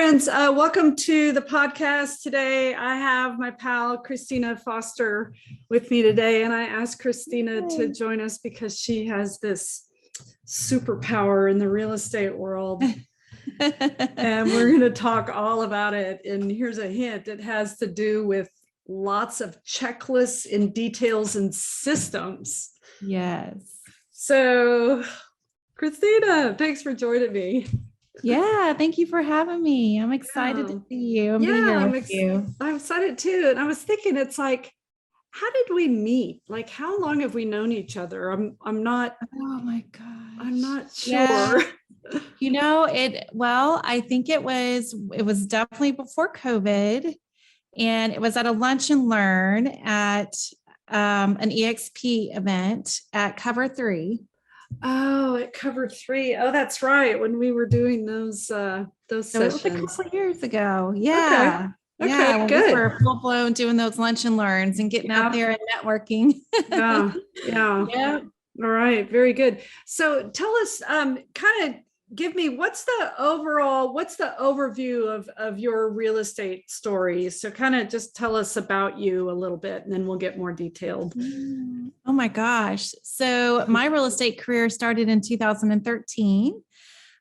friends. Welcome to the podcast today. I have my pal, Kristina Foster, with me today. And I asked Kristina to join us because she has this superpower in the real estate world. And we're going to talk all about it. And here's a hint. It has to do with lots of checklists and details and systems. Yes. So, Kristina, thanks for joining me. Yeah, thank you for having me. I'm excited to see you and be here with you. I'm excited too. And I was thinking, it's like, how did we meet? Like, how long have we known each other? I'm not. Oh my gosh. I'm not sure. Yeah. I think it was definitely before COVID, and it was at a lunch and learn at an EXP event at Cover 3. Oh, it covered 3. Oh, that's right. When we were doing those sessions. It was a couple of years ago. Yeah. Okay, yeah, good. We were full blown doing those lunch and learns and getting out there and networking. Yeah. Yeah. All right. Very good. So tell us, kind of give me, what's the overview of your real estate story? So kind of just tell us about you a little bit, and then we'll get more detailed. Oh my gosh. So my real estate career started in 2013.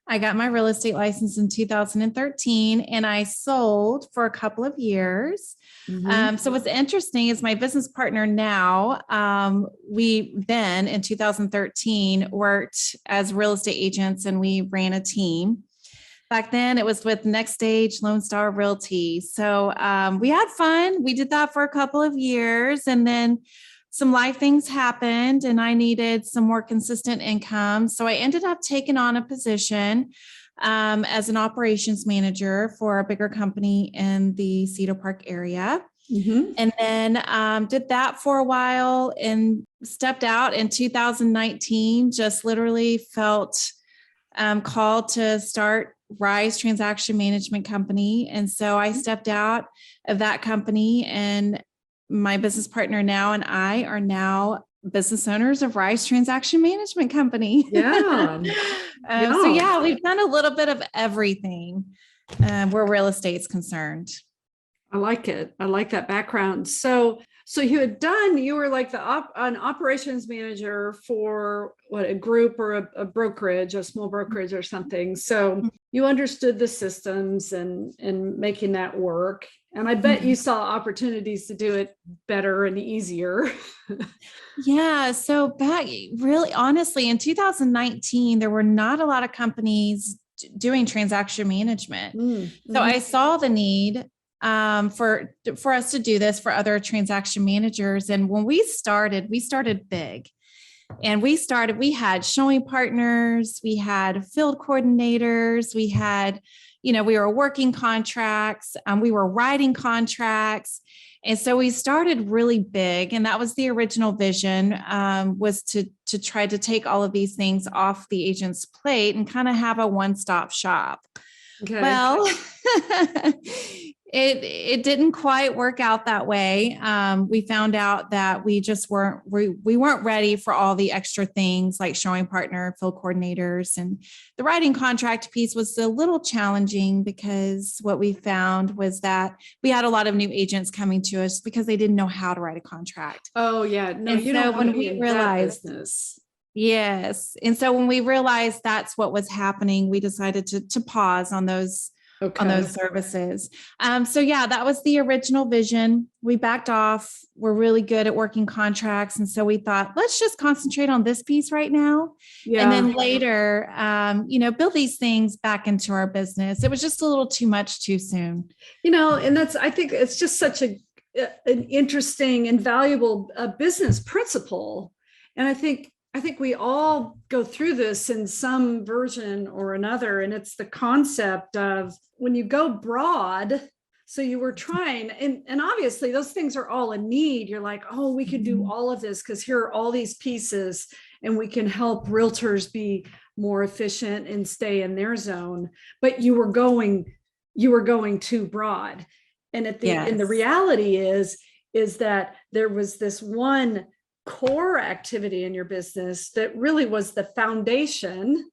I got my real estate license in 2013, and I sold for a couple of years. So what's interesting is my business partner now, we then in 2013 worked as real estate agents, and we ran a team. Back then it was with Next Stage Lone Star Realty. So we had fun. We did that for a couple of years, and then some life things happened and I needed some more consistent income. So I ended up taking on a position as an operations manager for a bigger company in the Cedar Park area. And then did that for a while and stepped out in 2019, just literally felt called to start Rise Transaction Management Company. And so I stepped out of that company, and my business partner now and I are now business owners of Rise Transaction Management Company. Yeah. So we've done a little bit of everything where real estate is concerned. I like it. I like that background. So you were like an operations manager for a group or a brokerage, a small brokerage or something. So you understood the systems and making that work. And I bet you saw opportunities to do it better and easier. Yeah. So really honestly, in 2019, there were not a lot of companies doing transaction management. So I saw the need for us to do this for other transaction managers. And when we started big, and we had showing partners, we had field coordinators, we had, we were working contracts, we were writing contracts. And so we started really big. And that was the original vision, was to try to take all of these things off the agent's plate and kind of have a one-stop shop. Okay. Well, it didn't quite work out that way. We found out that we just weren't ready for all the extra things like showing partner, field coordinators, and the writing contract piece was a little challenging because what we found was that we had a lot of new agents coming to us because they didn't know how to write a contract. Oh yeah. No, and you so don't when we realized this. Yes. And so when we realized that's what was happening, we decided to pause on those services. That was the original vision. We backed off. We're really good at working contracts. And so we thought, let's just concentrate on this piece right now. Yeah. And then later, build these things back into our business. It was just a little too much too soon. And I think it's just such an interesting and valuable business principle. And I think we all go through this in some version or another. And it's the concept of when you go broad. So you were trying, and obviously those things are all a need. You're like, oh, we could do all of this because here are all these pieces and we can help realtors be more efficient and stay in their zone. But you were going too broad. And and the reality is that there was this one core activity in your business that really was the foundation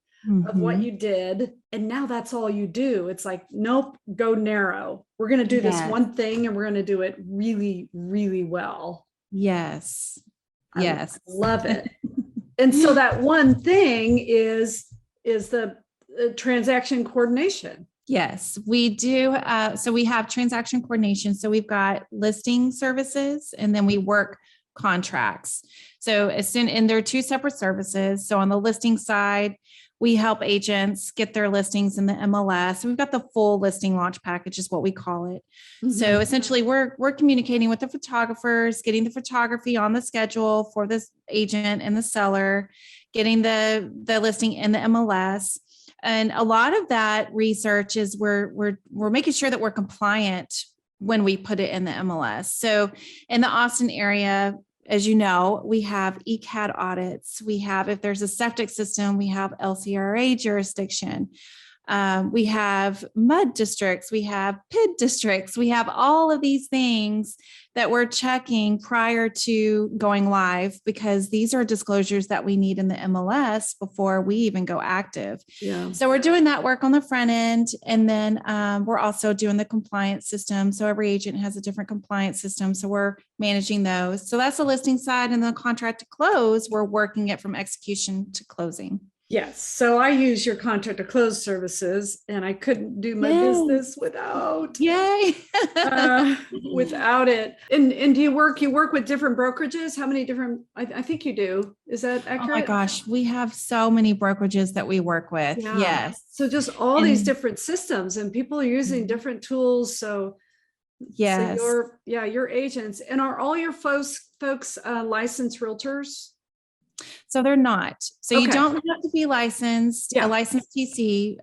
of what Mhm. you did. And now that's all you do. It's like, nope, go narrow. We're going to do this Yes. one thing and we're going to do it really, really well. Yes. I Yes. love it. And so that one thing is the transaction coordination. Yes, we do. So we have transaction coordination. So we've got listing services and then we work contracts. So and there are two separate services. So on the listing side, we help agents get their listings in the MLS. We've got the full listing launch package is what we call it. So essentially we're communicating with the photographers, getting the photography on the schedule for this agent and the seller, getting the listing in the MLS. And a lot of that research is we're making sure that we're compliant when we put it in the MLS. So in the Austin area, as you know, we have ECAD audits. We have, if there's a septic system, we have LCRA jurisdiction. We have mud districts, we have PID districts, we have all of these things that we're checking prior to going live, because these are disclosures that we need in the MLS before we even go active. Yeah. So we're doing that work on the front end. And then we're also doing the compliance system. So every agent has a different compliance system. So we're managing those. So that's the listing side, and the contract to close, we're working it from execution to closing. Yes. So I use your contract to close services, and I couldn't do my business without Yay. without it. And do you work with different brokerages? How many different? I think you do. Is that accurate? Oh my gosh, we have so many brokerages that we work with. Yeah. Yes. So just all these different systems, and people are using different tools. So yes. So your agents, and are all your folks licensed realtors? So they're not. So you Okay. don't have to be licensed, a licensed TC.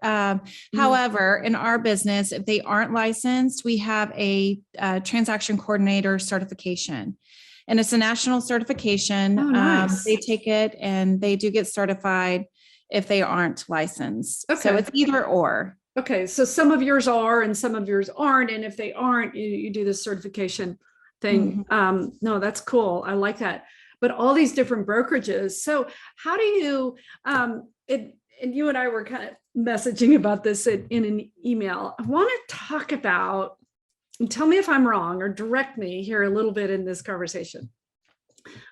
However, in our business, if they aren't licensed, we have a transaction coordinator certification. And it's a national certification. Oh, nice. They take it and they do get certified if they aren't licensed. Okay. So it's either or. Okay. So some of yours are and some of yours aren't. And if they aren't, you do the certification thing. No, that's cool. I like that. But all these different brokerages. So how do you, and you and I were kind of messaging about this in an email. I want to talk about, and tell me if I'm wrong or direct me here a little bit in this conversation.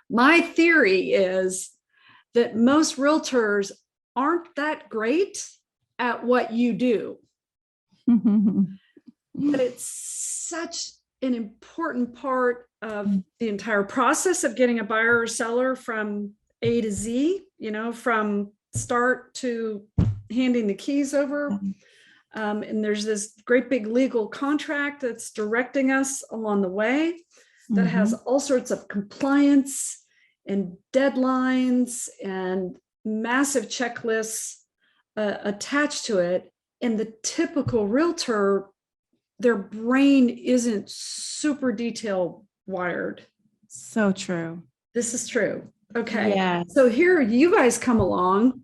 My theory is that most realtors aren't that great at what you do. But it's such an important part of the entire process of getting a buyer or seller from A to Z, from start to handing the keys over. And there's this great big legal contract that's directing us along the way that has all sorts of compliance and deadlines and massive checklists attached to it. And the typical realtor, their brain isn't super detail wired. So true. This is true. Okay. Yeah. So here you guys come along,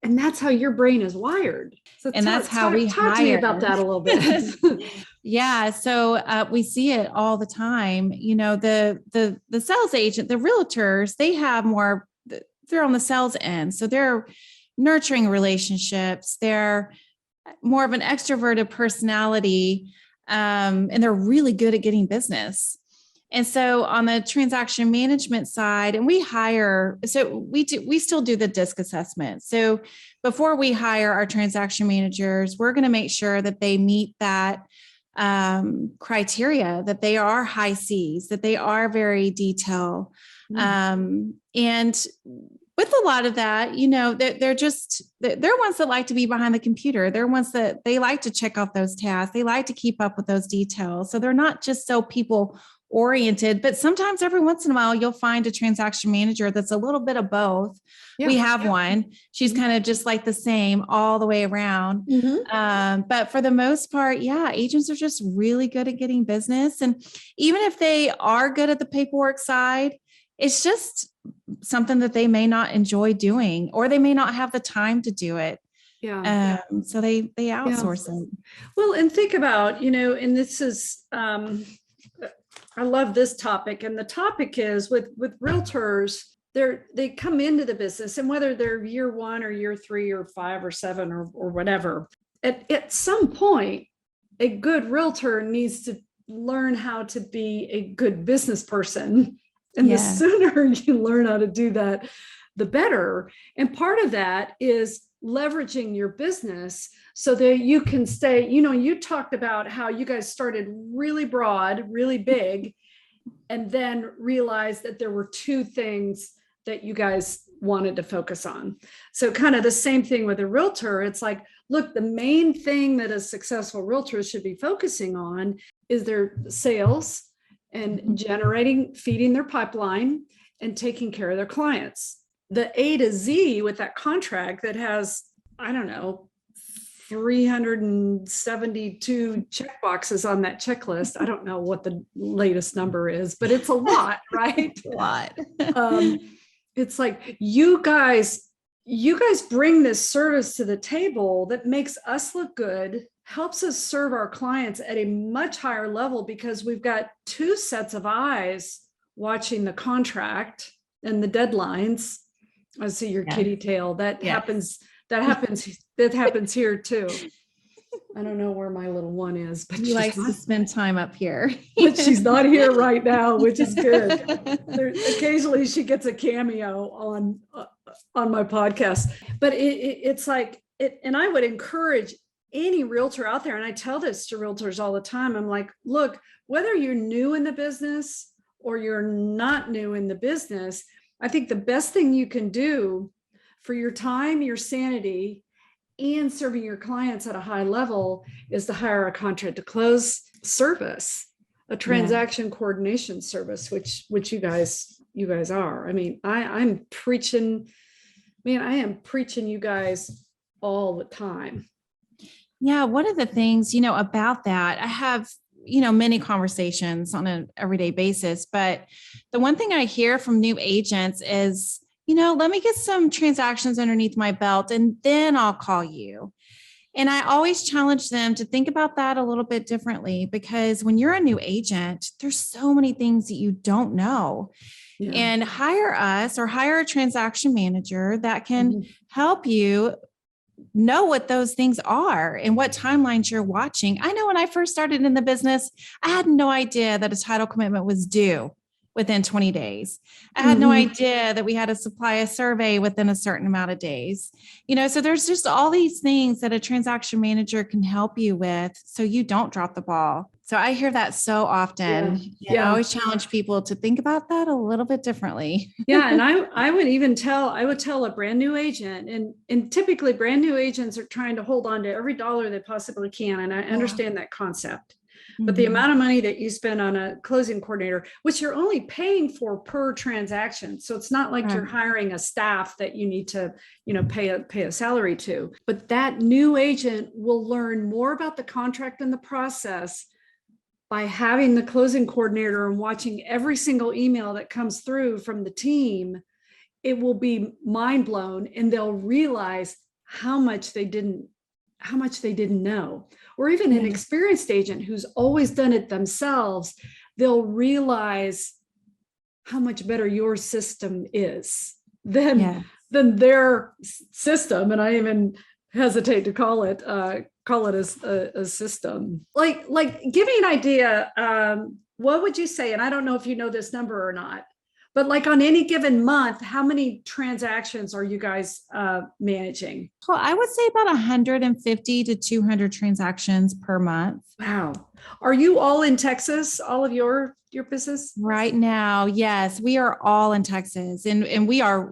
and that's how your brain is wired. So that's how we talk to me about that a little bit. Yeah. So we see it all the time. The sales agent, the realtors, they have more, they're on the sales end. So they're nurturing relationships. They're more of an extroverted personality, and they're really good at getting business. And so on the transaction management side, and we still do the DISC assessment. So before we hire our transaction managers, we're going to make sure that they meet that criteria, that they are high C's, that they are very detailed. And with a lot of that, they're ones that like to be behind the computer. They're ones that they like to check off those tasks. They like to keep up with those details. So they're not just so people oriented, but sometimes every once in a while, you'll find a transaction manager that's a little bit of both. Yeah. We have one. She's kind of just like the same all the way around. But for the most part, agents are just really good at getting business. And even if they are good at the paperwork side, it's just something that they may not enjoy doing, or they may not have the time to do it. So they outsource it. Well, and think about, and this is, I love this topic. And the topic is with realtors, they come into the business, and whether they're year 1 or year 3 or 5 or 7 or whatever, at some point, a good realtor needs to learn how to be a good business person. And the sooner you learn how to do that, the better. And part of that is leveraging your business so that you can stay, you talked about how you guys started really broad, really big, and then realized that there were 2 things that you guys wanted to focus on. So kind of the same thing with a realtor. It's like, look, the main thing that a successful realtor should be focusing on is their sales and feeding their pipeline and taking care of their clients. The A to Z with that contract that has, I don't know, 372 check boxes on that checklist. I don't know what the latest number is, but it's a lot, right? A lot. It's like you guys bring this service to the table that makes us look good, helps us serve our clients at a much higher level because we've got 2 sets of eyes watching the contract and the deadlines. I see your kitty tail. That happens here too. I don't know where my little one is, but she likes to spend time up here. But she's not here right now, which is good. Occasionally she gets a cameo on my podcast, but it's like it. And I would encourage any realtor out there, and I tell this to realtors all the time. I'm like, look, whether you're new in the business or you're not new in the business, I think the best thing you can do for your time, your sanity, and serving your clients at a high level is to hire a contract to close service, a transaction coordination service, which you guys are. I mean, I am preaching you guys all the time. Yeah. One of the things, about that, I have, many conversations on an everyday basis, but the one thing I hear from new agents is, let me get some transactions underneath my belt and then I'll call you. And I always challenge them to think about that a little bit differently, because when you're a new agent, there's so many things that you don't know. Yeah. And hire us or hire a transaction manager that can help you know what those things are and what timelines you're watching. I know when I first started in the business, I had no idea that a title commitment was due within 20 days. I had no idea that we had to supply a survey within a certain amount of days. So there's just all these things that a transaction manager can help you with so you don't drop the ball. So I hear that so often. I always challenge people to think about that a little bit differently. And I would tell a brand new agent, and typically brand new agents are trying to hold on to every dollar they possibly can. And I understand that concept. But the amount of money that you spend on a closing coordinator, which you're only paying for per transaction. So it's not like you're hiring a staff that you need to, pay a salary to. But that new agent will learn more about the contract and the process by having the closing coordinator and watching every single email that comes through from the team. It will be mind blown, and they'll realize how much they didn't know. Or even an experienced agent who's always done it themselves, they'll realize how much better your system is than their system. And I even hesitate to call it a system. Like give me an idea. What would you say? And I don't know if you know this number or not, but like on any given month, how many transactions are you guys managing? Well, I would say about 150 to 200 transactions per month. Wow. Are you all in Texas, all of your business? Right now, yes, we are all in Texas, and we are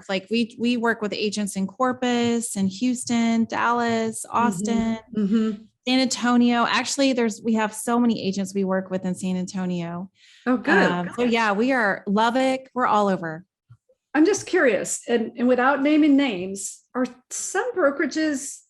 like, we work with agents in Corpus and Houston, Dallas, Austin, San Antonio. Actually, we have so many agents we work with in San Antonio. Oh, good. So yeah, we are Lubbock. We're all over. I'm just curious, and without naming names, are some brokerages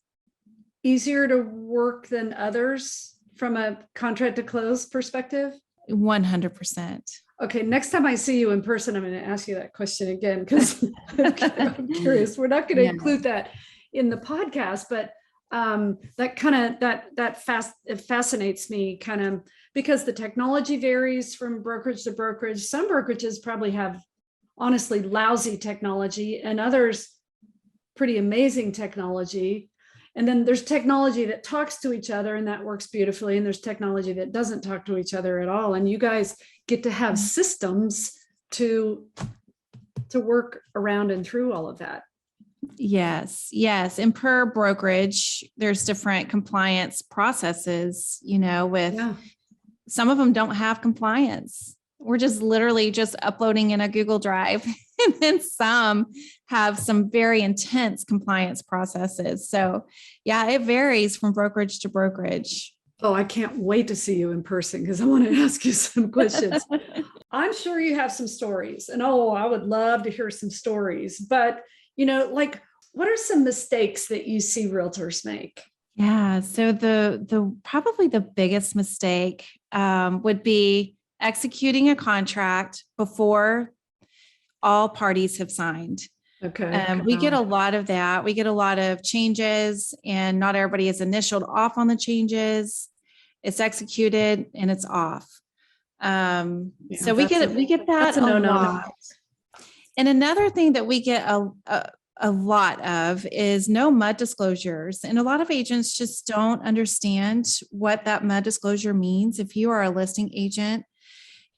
easier to work than others from a contract to close perspective? 100%. Okay, next time I see you in person, I'm going to ask you that question again, because I'm curious. We're not going to include that in the podcast, but it fascinates me kind of, because the technology varies from brokerage to brokerage. Some brokerages probably have honestly lousy technology, and others pretty amazing technology. And then there's technology that talks to each other and that works beautifully. And there's technology that doesn't talk to each other at all. And you guys get to have systems to work around and through all of that. Yes, yes. And per brokerage, there's different compliance processes, with some of them don't have compliance. We're just literally just uploading in a Google Drive. And then some have some very intense compliance processes. So yeah, it varies from brokerage to brokerage. Oh, I can't wait to see you in person because I want to ask you some questions. I'm sure you have some stories, and I would love to hear some stories, but like, what are some mistakes that you see realtors make? Yeah. So the probably the biggest mistake would be executing a contract before all parties have signed. Okay. We get a lot of that. We get a lot of changes, and not everybody is initialed off on the changes. It's executed and it's off. So we get that a lot. And another thing that we get a lot of is no MUD disclosures. And a lot of agents just don't understand what that MUD disclosure means. If you are a listing agent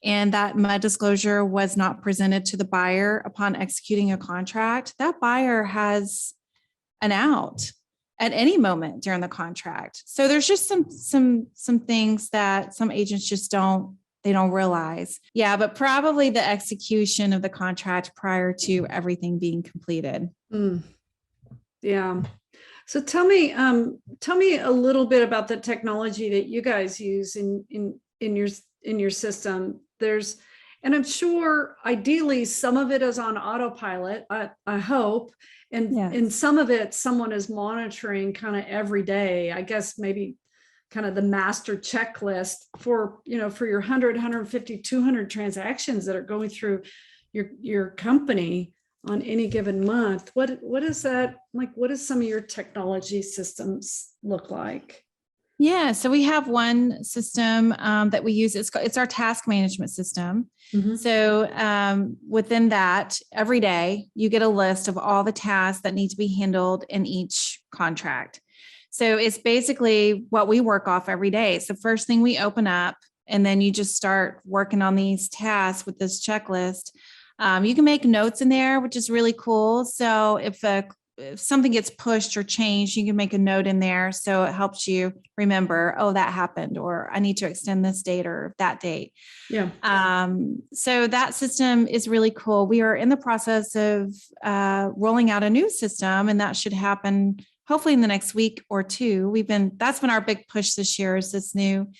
and that MUD disclosure was not presented to the buyer upon executing a contract, that buyer has an out at any moment during the contract. So there's just some things that some agents just don't realize. Yeah, but probably the execution of the contract prior to everything being completed. Yeah. So tell me a little bit about the technology that you guys use in your system. And I'm sure ideally some of it is on autopilot, I hope. And some of it, someone is monitoring kind of every day, I guess maybe kind of the master checklist for your 100, 150, 200 transactions that are going through your company on any given month. What is that like? What does some of your technology systems look like? Yeah, so we have one system that we use. It's our task management system. Mm-hmm. So within that, every day you get a list of all the tasks that need to be handled in each contract. So it's basically what we work off every day. It's the first thing we open up, and then you just start working on these tasks with this checklist. You can make notes in there, which is really cool. So if something gets pushed or changed, you can make a note in there. So it helps you remember, oh, that happened, or I need to extend this date or that date. Yeah. So that system is really cool. We are in the process of rolling out a new system, and that should happen hopefully in the next week or two. That's been our big push this year, is this new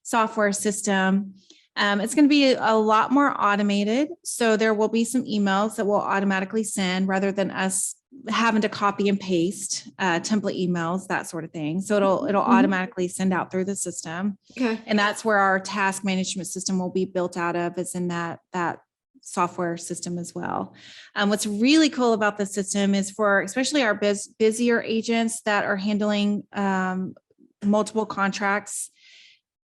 software system. It's going to be a lot more automated. So there will be some emails that will automatically send rather than us having to copy and paste template emails, that sort of thing. So it'll automatically send out through the system. Okay. And that's where our task management system will be built out of, is in that software system as well. What's really cool about the system is for especially our busier agents that are handling multiple contracts.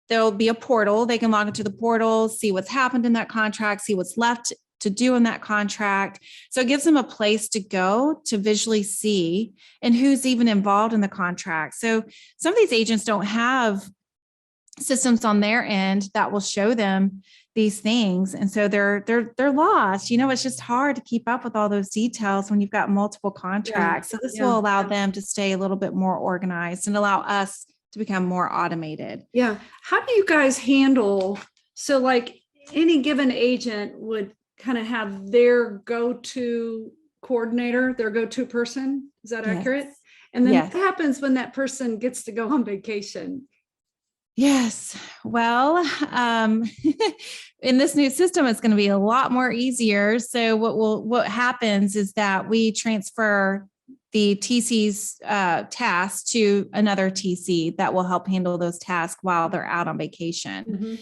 There'll be a portal. They can log into the portal, see what's happened in that contract, see what's left to do in that contract. So it gives them a place to go to visually see and who's even involved in the contract. So some of these agents don't have systems on their end that will show them these things. And so they're lost. It's just hard to keep up with all those details when you've got multiple contracts. So this will allow them to stay a little bit more organized and allow us to become more automated. Yeah. How do you guys handle, so like any given agent would kind of have their go-to coordinator, their go-to person. Is that accurate? And then what happens when that person gets to go on vacation? Yes. Well, in this new system, it's going to be a lot more easier. So what happens is that we transfer the TC's tasks to another TC that will help handle those tasks while they're out on vacation. Mm-hmm.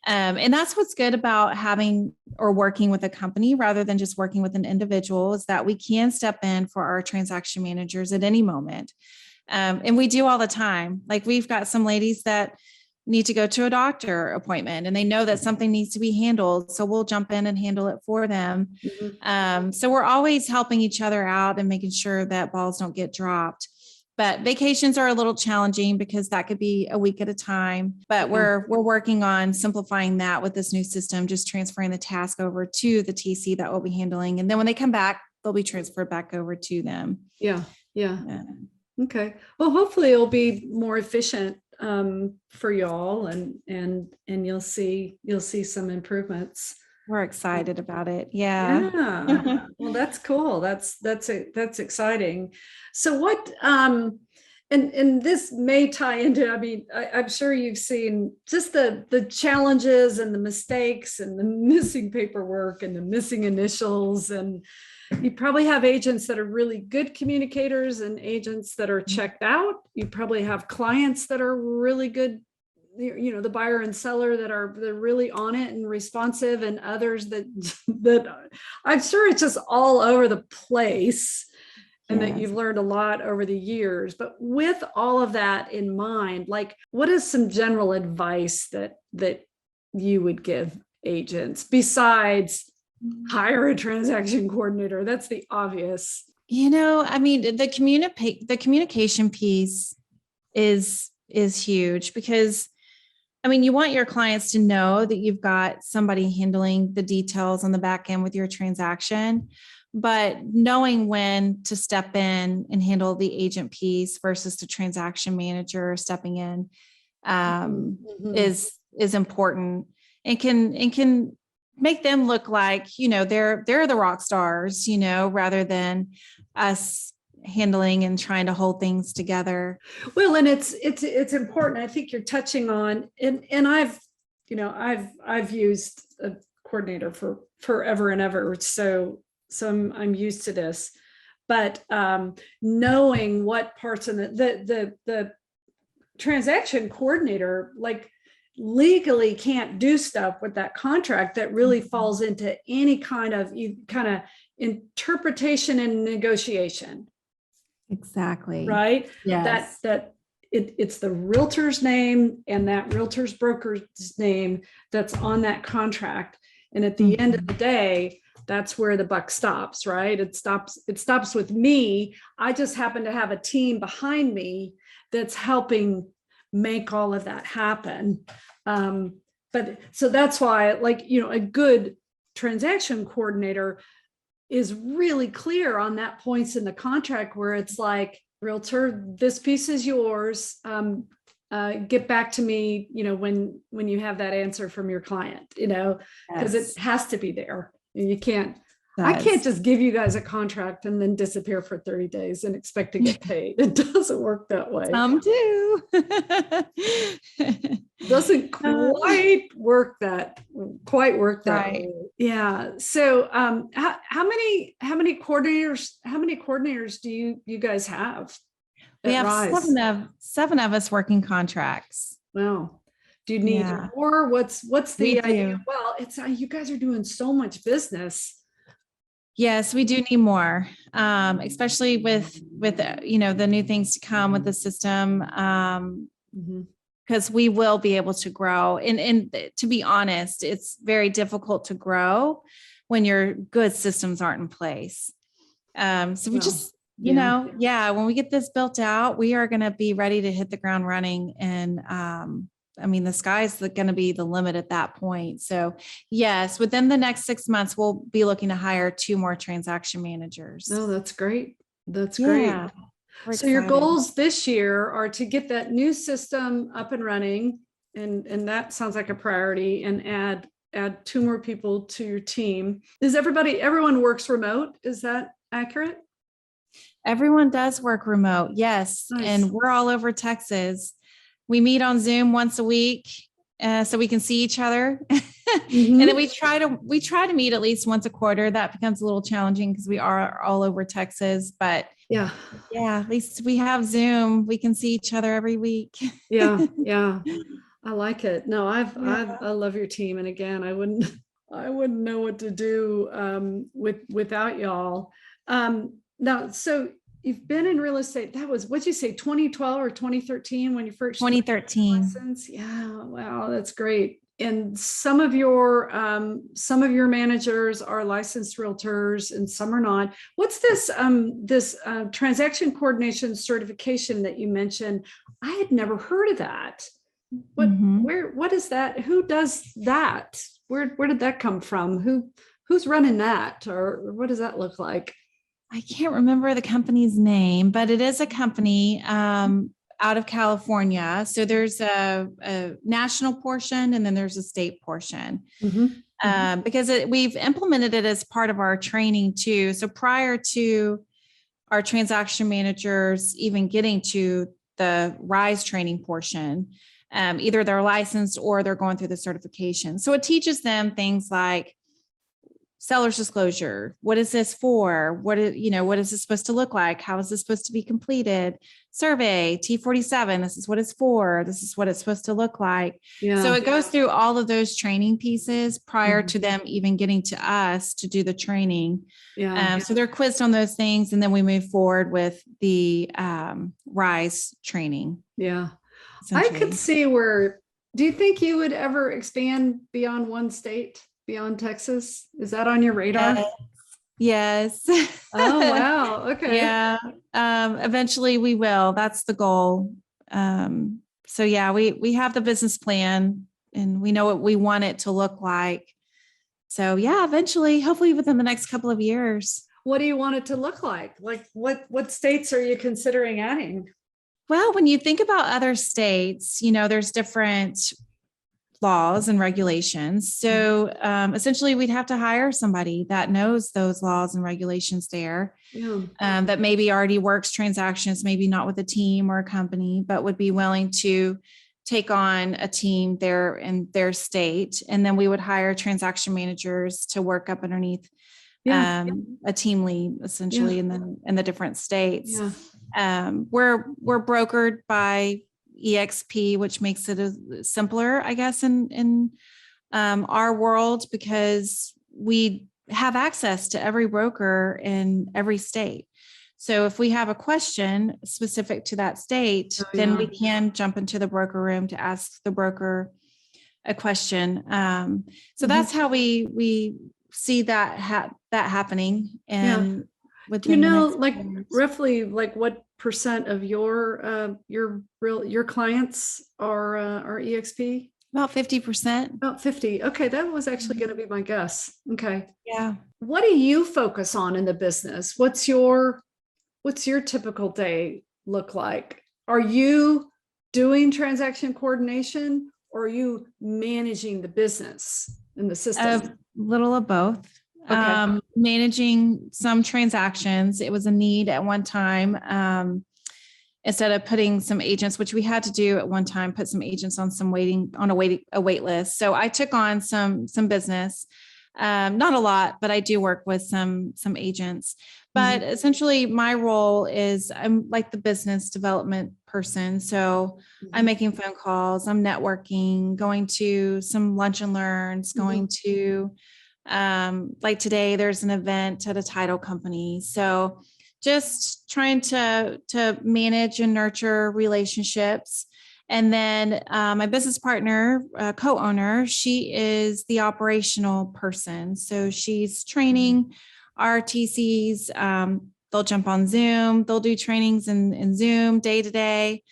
And that's what's good about having or working with a company rather than just working with an individual, is that we can step in for our transaction managers at any moment. And we do all the time. Like, we've got some ladies that need to go to a doctor appointment and they know that something needs to be handled. So we'll jump in and handle it for them. So we're always helping each other out and making sure that balls don't get dropped. But vacations are a little challenging because that could be a week at a time. But we're working on simplifying that with this new system, just transferring the task over to the TC that we'll be handling. And then when they come back, they'll be transferred back over to them. Yeah. Okay. Well, hopefully it'll be more efficient for y'all, and you'll see some improvements. We're excited about it. Yeah. Well, that's cool. That's exciting. So what, and this may tie into, I mean, I'm sure you've seen just the challenges and the mistakes and the missing paperwork and the missing initials. And you probably have agents that are really good communicators and agents that are checked out. You probably have clients that are really good, the buyer and seller they're really on it and responsive, and others that I'm sure it's just all over the place, and that you've learned a lot over the years. But with all of that in mind, like, what is some general advice that you would give agents besides hire a transaction coordinator? That's the obvious. I mean, the communication piece is huge, because I mean, you want your clients to know that you've got somebody handling the details on the back end with your transaction, but knowing when to step in and handle the agent piece versus the transaction manager stepping in is important, and can make them look like, they're the rock stars, rather than us handling and trying to hold things together. Well, and it's important. I think you're touching on, and I've used a coordinator for forever and ever. So I'm used to this, but knowing what parts of the transaction coordinator, like, legally can't do stuff with that contract that really falls into any kind of interpretation and negotiation. Exactly. Right. Yes. It's the realtor's name and that realtor's broker's name that's on that contract. And at the end of the day, that's where the buck stops, right? It stops with me. I just happen to have a team behind me that's helping make all of that happen. But so that's why, a good transaction coordinator is really clear on that points in the contract where it's like, realtor, this piece is yours. Get back to me, when you have that answer from your client, because it has to be there. And you can't, I can't just give you guys a contract and then disappear for 30 days and expect to get paid. It doesn't work that way. Some do. Doesn't quite work that way. Yeah. So how many coordinators do you guys have? We have seven of us working contracts. Wow. Do you need more? What's the idea? Well, it's you guys are doing so much business. Yes, we do need more, especially with the new things to come with the system, because we will be able to grow. And to be honest, it's very difficult to grow when your good systems aren't in place. So we when we get this built out, we are going to be ready to hit the ground running. And the sky's going to be the limit at that point. So yes, within the next 6 months, we'll be looking to hire 2 more transaction managers. Oh, that's great. That's great. So your goals this year are to get that new system up and running. And that sounds like a priority, and add 2 more people to your team. Everyone works remote? Is that accurate? Everyone does work remote. Yes. Nice. And we're all over Texas. We meet on Zoom once a week, so we can see each other. And then we try to meet at least once a quarter. That becomes a little challenging because we are all over Texas, but at least we have Zoom. We can see each other every week. Yeah. I like it. No, I love your team. And again, I wouldn't know what to do without y'all. Now, so you've been in real estate. That was, what'd you say, 2012 or 2013 when you first got your 2013. license? Yeah. Wow. That's great. And some of your managers are licensed realtors and some are not. What's this transaction coordination certification that you mentioned? I had never heard of that. What is that? Who does that? Where did that come from? Who's running that, or what does that look like? I can't remember the company's name, but it is a company out of California. So there's a national portion and then there's a state portion. Because we've implemented it as part of our training too. So prior to our transaction managers even getting to the RISE training portion, either they're licensed or they're going through the certification. So it teaches them things like seller's disclosure. What is this for? What is this supposed to look like? How is this supposed to be completed? Survey, T47, this is what it's for. This is what it's supposed to look like. Yeah. So it goes through all of those training pieces prior to them even getting to us to do the training. Yeah. So they're quizzed on those things, and then we move forward with the RISE training. Yeah. I could see where, do you think you would ever expand beyond one state? Beyond Texas? Is that on your radar? Yes. Oh, wow. Okay. Yeah. Eventually we will. That's the goal. So yeah, we have the business plan and we know what we want it to look like. So yeah, eventually, hopefully within the next couple of years. What do you want it to look like? Like what states are you considering adding? Well, when you think about other states, there's different laws and regulations. So essentially we'd have to hire somebody that knows those laws and regulations there, that maybe already works transactions, maybe not with a team or a company, but would be willing to take on a team there in their state. And then we would hire transaction managers to work up underneath a team lead essentially in the different states. We're brokered by EXP, which makes it simpler, I guess, in our world, because we have access to every broker in every state. So if we have a question specific to that state, then we can jump into the broker room to ask the broker a question. So that's how we see that happening. And like roughly like what percent of your clients are EXP? About 50%. About 50. Okay. That was actually going to be my guess. Okay. Yeah. What do you focus on in the business? What's your typical day look like? Are you doing transaction coordination or are you managing the business and the system? A little of both. Okay. Managing some transactions. It was a need at one time. Instead of putting some agents, which we had to do at one time, put some agents on a wait list. So I took on some business, not a lot, but I do work with some agents. But essentially my role is I'm like the business development person. So I'm making phone calls, I'm networking, going to some lunch and learns, going to, like today, there's an event at a title company. So just trying to manage and nurture relationships. And then my business partner, co-owner, she is the operational person. So she's training our TCs. They'll jump on Zoom. They'll do trainings in Zoom day to day,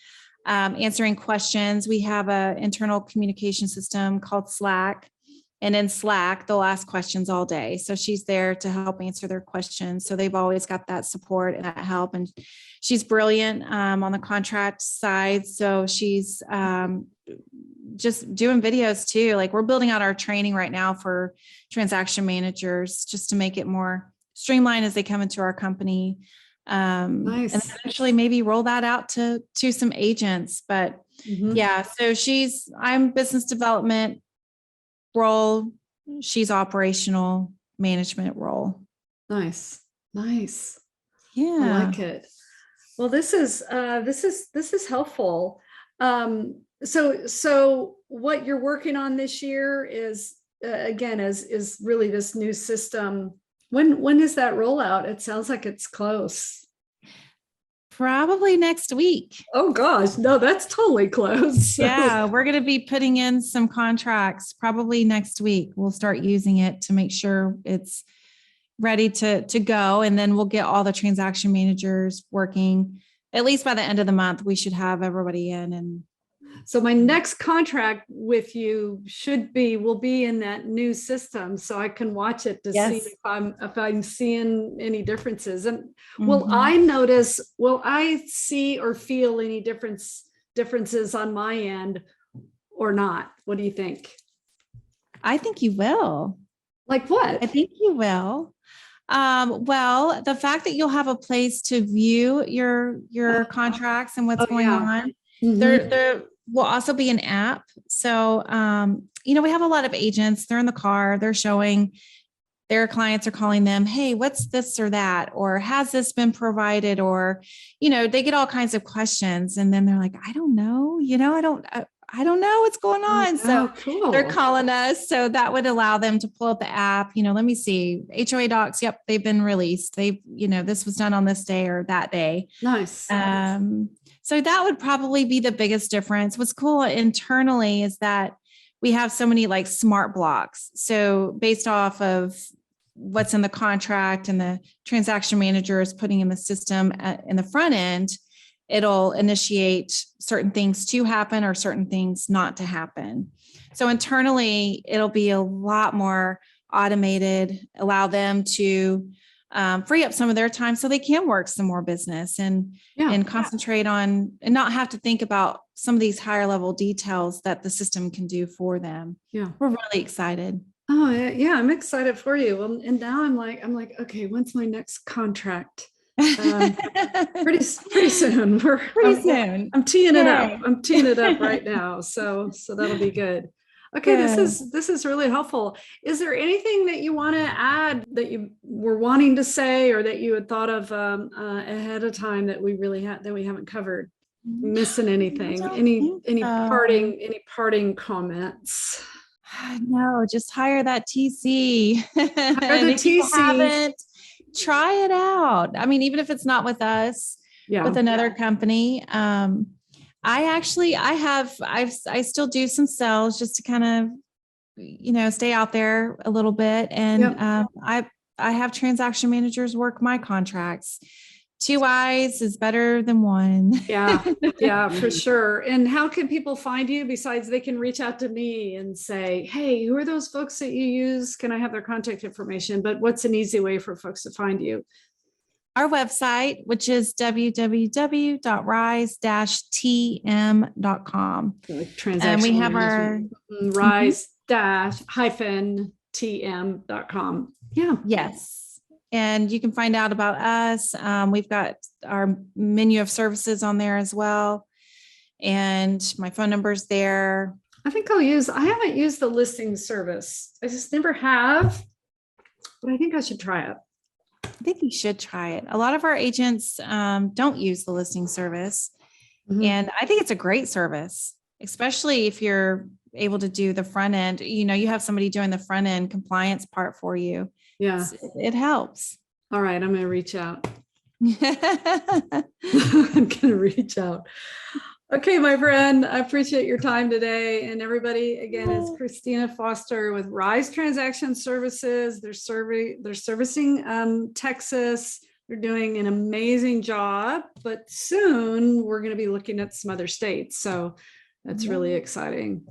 answering questions. We have an internal communication system called Slack. And in Slack, they'll ask questions all day. So she's there to help answer their questions. So they've always got that support and that help. And she's brilliant on the contract side. So she's just doing videos too. Like we're building out our training right now for transaction managers just to make it more streamlined as they come into our company. Nice. And eventually maybe roll that out to some agents. But yeah, so I'm business development role, she's operational management role. Nice. Yeah, I like it. Well, this is helpful. So what you're working on this year is again is really this new system. When is that rollout? It sounds like it's close. Probably next week. Oh gosh, no, that's totally close. Yeah, we're going to be putting in some contracts probably next week. We'll start using it to make sure it's ready to go. And then we'll get all the transaction managers working. At least by the end of the month, we should have everybody in. And So my next contract with you will be in that new system, so I can watch it to see if I'm seeing any differences. And will I see or feel any differences on my end or not? What do you think? I think you will. Like what? I think you will. Well, the fact that you'll have a place to view your contracts and what's going on. Mm-hmm. There will also be an app. So, we have a lot of agents, they're in the car, they're showing their clients are calling them, hey, what's this or that? Or has this been provided? Or, they get all kinds of questions. And then they're like, I don't know, I don't know what's going on. So cool. They're calling us. So that would allow them to pull up the app, let me see, HOA docs. Yep. They've been released. This was done on this day or that day. Nice. So that would probably be the biggest difference. What's cool internally is that we have so many like smart blocks. So based off of what's in the contract and the transaction manager is putting in the system in the front end, it'll initiate certain things to happen or certain things not to happen. So internally, it'll be a lot more automated, allow them to free up some of their time so they can work some more business and concentrate on and not have to think about some of these higher level details that the system can do for them. Yeah. We're really excited. Oh yeah. I'm excited for you. Well, and now I'm like, okay, when's my next contract? Pretty soon. I'm teeing it up. I'm teeing it up right now. So that'll be good. Okay, this is really helpful. Is there anything that you want to add that you were wanting to say or that you had thought of ahead of time that we haven't covered? Missing anything? Any parting comments? No, just hire that TC. Hire the TC. Try it out. I mean, even if it's not with us, with another company. I still do some sales just to kind of, stay out there a little bit. And I have transaction managers work my contracts. 2 eyes is better than one. Yeah, for sure. And how can people find you besides they can reach out to me and say, hey, who are those folks that you use? Can I have their contact information? But what's an easy way for folks to find you? Our website, which is www.rise-tm.com. And we have our rise-tm.com. Yeah. Yes. And you can find out about us. We've got our menu of services on there as well. And my phone number is there. I haven't used the listing service. I just never have, but I think I should try it. I think you should try it. A lot of our agents don't use the listing service. Mm-hmm. And I think it's a great service, especially if you're able to do the front end. You have somebody doing the front end compliance part for you. Yeah. It helps. All right. I'm going to reach out. I'm going to reach out. Okay, my friend, I appreciate your time today. And everybody, again, it's Kristina Foster with Rise Transaction Services. They're servicing Texas. They're doing an amazing job, but soon we're going to be looking at some other states. So that's really exciting.